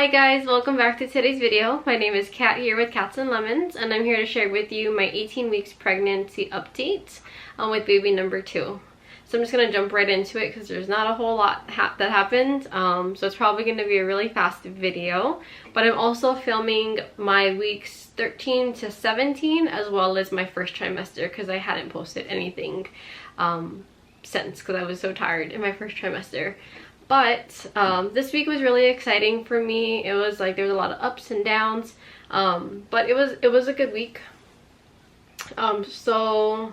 Hi guys, welcome back to today's video. My name is Kat here with Cats and Lemons, and I'm here to share with you my 18 weeks pregnancy update with baby number 2. So I'm just going to jump right into it because there's not a whole lot that happened. So it's probably going to be a really fast video. But I'm also filming my weeks 13 to 17 as well as my first trimester because I hadn't posted anything since because I was so tired in my first trimester. But this week was really exciting for me. It was like there was a lot of ups and downs, but it was a good week. So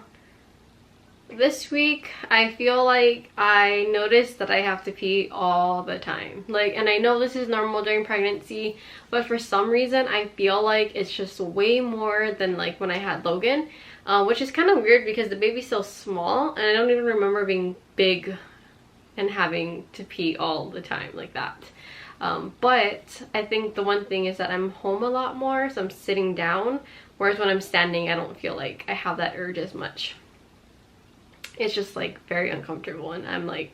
this week I feel like I noticed that I have to pee all the time. And I know this is normal during pregnancy, but for some reason I feel like it's just way more than like when I had Logan, which is kind of weird because the baby's so small and I don't even remember being big and having to pee all the time like that. But I think the one thing is that I'm home a lot more, so I'm sitting down, whereas when I'm standing I don't feel like I have that urge as much. It's just like very uncomfortable, and I'm like,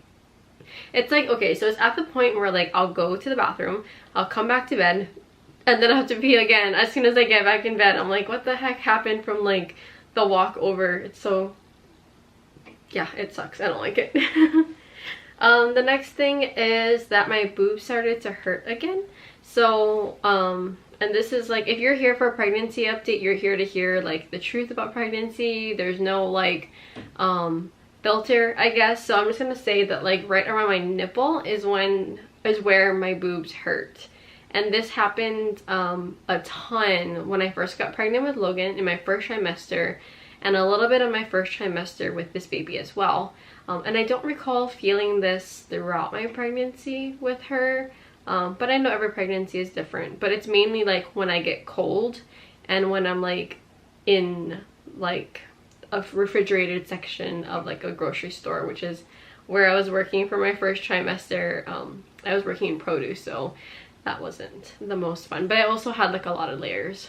it's like, okay, so it's at the point where like I'll go to the bathroom, I'll come back to bed, and then I have to pee again as soon as I get back in bed. I'm like, what the heck happened from like the walk over? It's so, yeah, it sucks. I don't like it. The next thing is that my boobs started to hurt again. So, and this is like, if you're here for a pregnancy update, you're here to hear like the truth about pregnancy. There's no like, filter, I guess. So I'm just gonna say that like right around my nipple is where my boobs hurt. And this happened, a ton when I first got pregnant with Logan in my first trimester, and a little bit of my first trimester with this baby as well. And I don't recall feeling this throughout my pregnancy with her, but I know every pregnancy is different. But it's mainly like when I get cold and when I'm like in like a refrigerated section of like a grocery store, which is where I was working for my first trimester. I was working in produce, so that wasn't the most fun, but I also had like a lot of layers.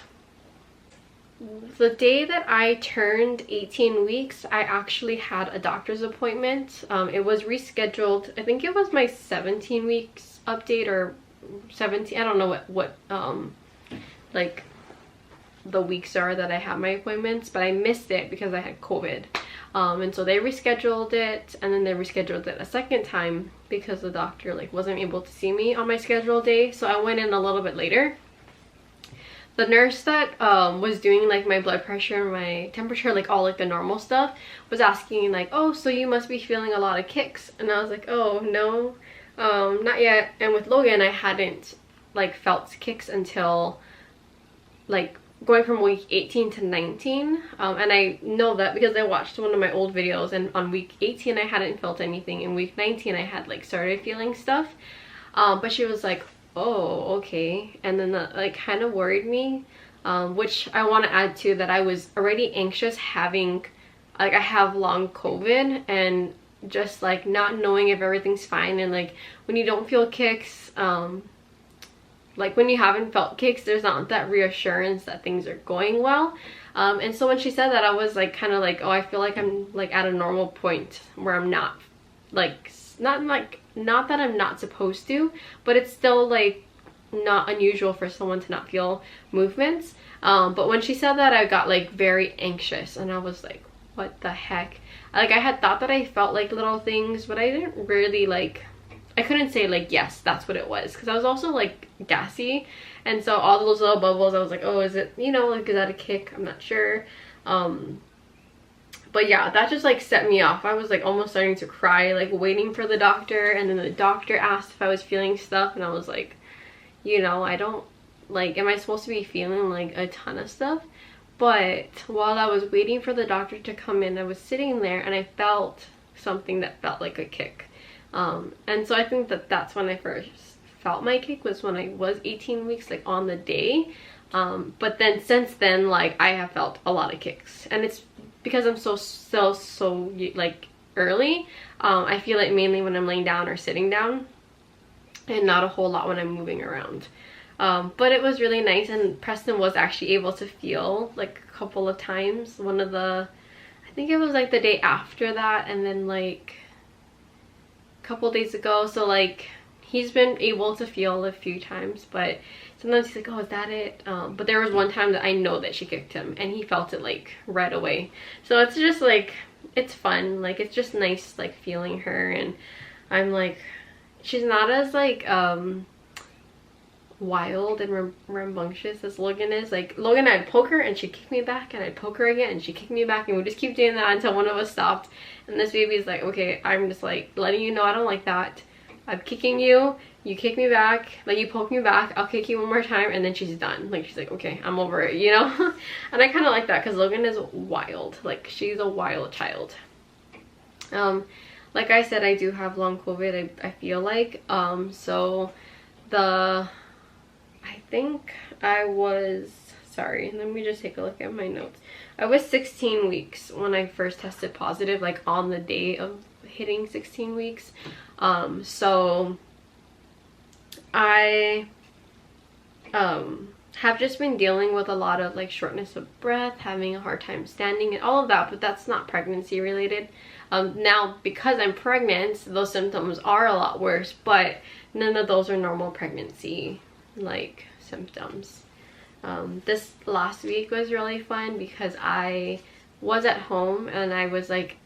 The day that I turned 18 weeks, I actually had a doctor's appointment. It was rescheduled. I think it was my 17 weeks update or 17. I don't know what like the weeks are that I have my appointments, but I missed it because I had COVID. And so they rescheduled it, and then they rescheduled it a second time because the doctor like wasn't able to see me on my scheduled day. So I went in a little bit later. The nurse that was doing like my blood pressure and my temperature, like all like the normal stuff, was asking like, oh, so you must be feeling a lot of kicks. And I was like, oh no, not yet. And with Logan I hadn't like felt kicks until like going from week 18 to 19. And I know that because I watched one of my old videos, and on week 18 I hadn't felt anything. In week 19 I had like started feeling stuff. But she was like, oh, okay. And then that like kind of worried me, which I want to add to that I was already anxious having, like, I have long COVID, and just like not knowing if everything's fine. And like when you don't feel kicks, like when you haven't felt kicks, there's not that reassurance that things are going well. And so when she said that, I was like kind of like, oh, I feel like I'm like at a normal point where I'm not like, not that I'm not supposed to, but it's still like not unusual for someone to not feel movements. But when she said that, I got like very anxious, and I was like, what the heck? Like I had thought that I felt like little things, but I didn't really like, I couldn't say like yes, that's what it was, because I was also like gassy, and so all those little bubbles, I was like, oh, is it, you know, like, is that a kick? I'm not sure. But yeah, that just like set me off. I was like almost starting to cry, like waiting for the doctor, and then the doctor asked if I was feeling stuff, and I was like, you know, I don't, like, am I supposed to be feeling like a ton of stuff? But while I was waiting for the doctor to come in, I was sitting there and I felt something that felt like a kick. And so I think that that's when I first felt my kick, was when I was 18 weeks, like on the day. But then since then, like I have felt a lot of kicks, and it's because I'm so like early. I feel it mainly when I'm laying down or sitting down, and not a whole lot when I'm moving around. But it was really nice, and Preston was actually able to feel like a couple of times. One of the, I think it was like the day after that, and then like a couple days ago. So like he's been able to feel a few times, but sometimes he's like, oh, is that it? But there was one time that I know that she kicked him and he felt it like right away. So it's just like, it's fun. Like, it's just nice like feeling her, and I'm like, she's not as like wild and rambunctious as Logan is. Like, Logan, I'd poke her and she'd kick me back, and I'd poke her again and she'd kick me back, and we just keep doing that until one of us stopped. And this baby's like, okay, I'm just like letting you know I don't like that. I'm kicking you, you kick me back, like you poke me back, I'll kick you one more time, and then she's done. Like, she's like, okay, I'm over it, you know? And I kind of like that because Logan is wild. Like, she's a wild child. Like I said, I do have long COVID, I feel like. So I think I was, sorry, let me just take a look at my notes. I was 16 weeks when I first tested positive, like on the day of hitting 16 weeks. So I have just been dealing with a lot of like shortness of breath, having a hard time standing and all of that, but that's not pregnancy related. Now, because I'm pregnant, those symptoms are a lot worse, but none of those are normal pregnancy like symptoms. This last week was really fun because I was at home and I was like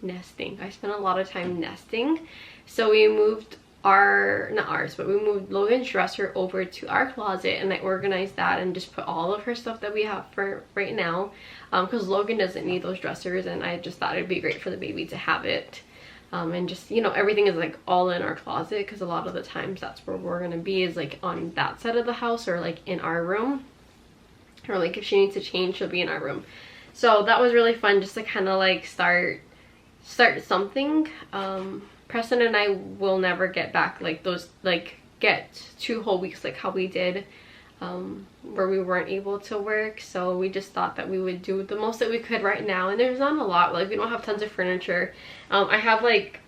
nesting. I spent a lot of time nesting. So we moved we moved Logan's dresser over to our closet, and I organized that and just put all of her stuff that we have for right now, because Logan doesn't need those dressers, and I just thought it'd be great for the baby to have it. And just, you know, everything is like all in our closet, because a lot of the times that's where we're gonna be, is like on that side of the house, or like in our room, or like if she needs to change, she'll be in our room. So that was really fun, just to kind of like start something. Preston and I will never get back like those, like get 2 whole weeks like how we did where we weren't able to work. So we just thought that we would do the most that we could right now, and there's not a lot, like we don't have tons of furniture. I have like,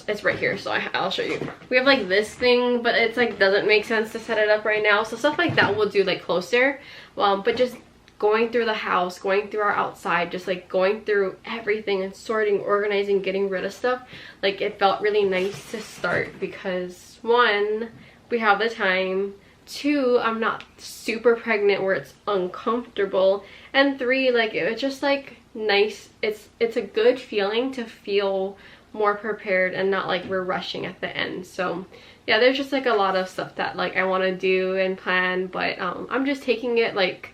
it's right here, so I'll show you. We have like this thing, but it's like doesn't make sense to set it up right now, so stuff like that we'll do like closer. But just going through the house, going through our outside, just like going through everything and sorting, organizing, getting rid of stuff, like it felt really nice to start, because 1, we have the time, 2, I'm not super pregnant where it's uncomfortable, and 3, like it was just like nice. It's a good feeling to feel more prepared and not like we're rushing at the end. So yeah, there's just like a lot of stuff that like I want to do and plan, but I'm just taking it like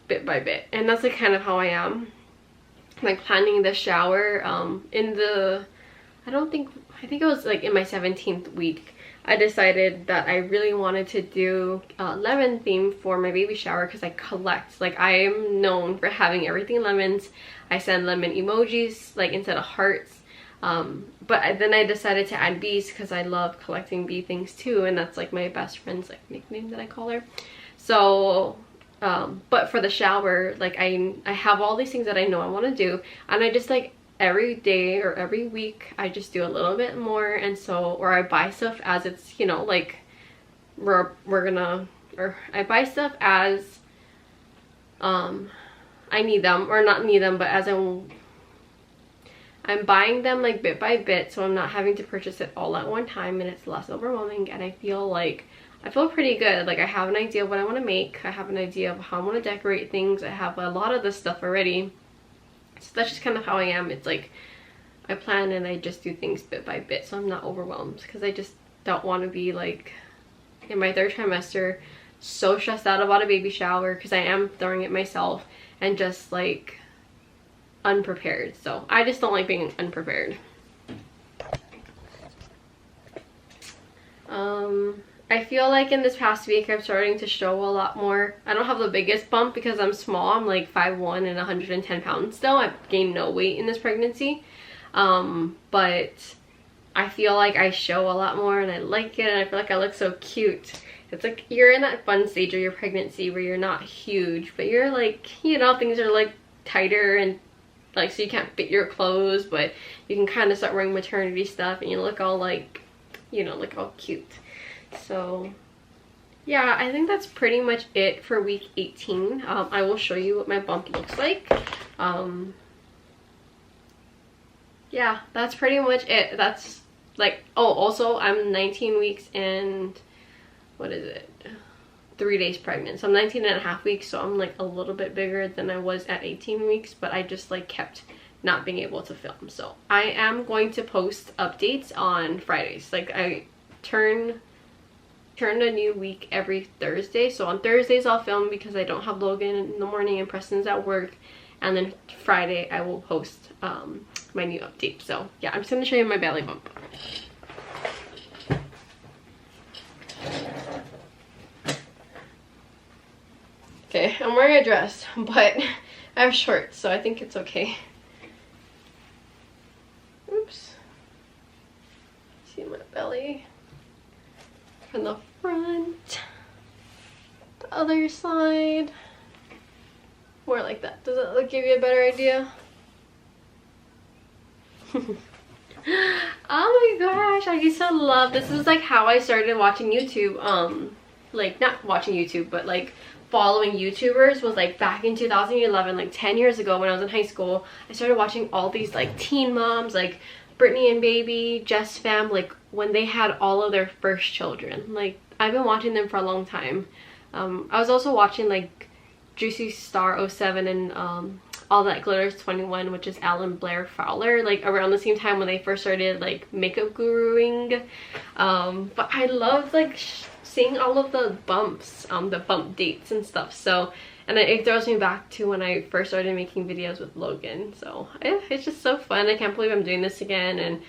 bit by bit, and that's like kind of how I am, like planning the shower. I think it was like in my 17th week, I decided that I really wanted to do a lemon theme for my baby shower, because I collect, like I am known for having everything lemons. I send lemon emojis like instead of hearts, but then I decided to add bees because I love collecting bee things too, and that's like my best friend's like nickname that I call her. So but for the shower, like I have all these things that I know I want to do, and I just like every day or every week I just do a little bit more. And so, or I buy stuff as it's, you know, like we're gonna, or I buy stuff as I need them, or not need them, but as I'm buying them like bit by bit, so I'm not having to purchase it all at one time, and it's less overwhelming, and I feel pretty good. Like I have an idea of what I want to make, I have an idea of how I want to decorate things, I have a lot of this stuff already. So that's just kind of how I am. It's like I plan and I just do things bit by bit, so I'm not overwhelmed, because I just don't want to be like in my 3rd trimester so stressed out about a baby shower, because I am throwing it myself, and just like unprepared. So I just don't like being unprepared. I feel like in this past week I'm starting to show a lot more. I don't have the biggest bump because I'm small. I'm like 5'1" and 110 pounds still. I've gained no weight in this pregnancy. But I feel like I show a lot more, and I like it, and I feel like I look so cute. It's like you're in that fun stage of your pregnancy where you're not huge, but you're like, you know, things are like tighter, and like so you can't fit your clothes, but you can kind of start wearing maternity stuff, and you look all like, you know, look all cute. So yeah, I think that's pretty much it for week 18. I will show you what my bump looks like. Yeah, that's pretty much it. That's Like, oh, also I'm 19 weeks and what is it, 3 days pregnant, so I'm 19 and a half weeks, so I'm like a little bit bigger than I was at 18 weeks, but I just like kept not being able to film. So I am going to post updates on Fridays. Like, I turn a new week every Thursday, so on Thursdays I'll film because I don't have Logan in the morning and Preston's at work, and then Friday I will post my new update. So yeah, I'm just gonna show you my belly bump. Okay, I'm wearing a dress, but I have shorts, so I think it's okay. Oops. See my belly from the front, the other side, more like that. Does it give you a better idea? Oh my gosh, I used to love this. Is like how I started watching YouTube. Like, not watching YouTube, but like following YouTubers was like back in 2011, like 10 years ago when I was in high school. I started watching all these like teen moms, like Brittany and Baby, Jess Fam, like when they had all of their first children. Like, I've been watching them for a long time. I was also watching like Juicy Star 07 and All That Glitters 21, which is Alan Blair Fowler, like around the same time when they first started like makeup guruing. But I loved like seeing all of the bumps, the bump dates and stuff. So, and it throws me back to when I first started making videos with Logan. So it's just so fun. I can't believe I'm doing this again, and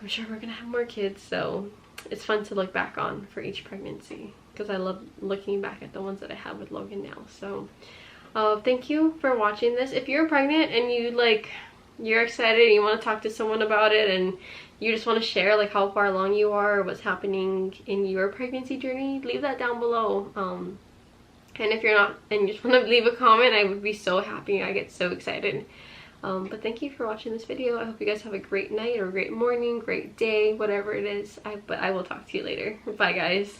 I'm sure we're gonna have more kids, so it's fun to look back on for each pregnancy, because I love looking back at the ones that I have with Logan now. So thank you for watching this. If you're pregnant and you're excited and you want to talk to someone about it, and you just want to share like how far along you are or what's happening in your pregnancy journey, leave that down below. And if you're not and you just want to leave a comment, I would be so happy. I get so excited. But thank you for watching this video. I hope you guys have a great night or great morning, great day, whatever it is. But I will talk to you later. Bye guys.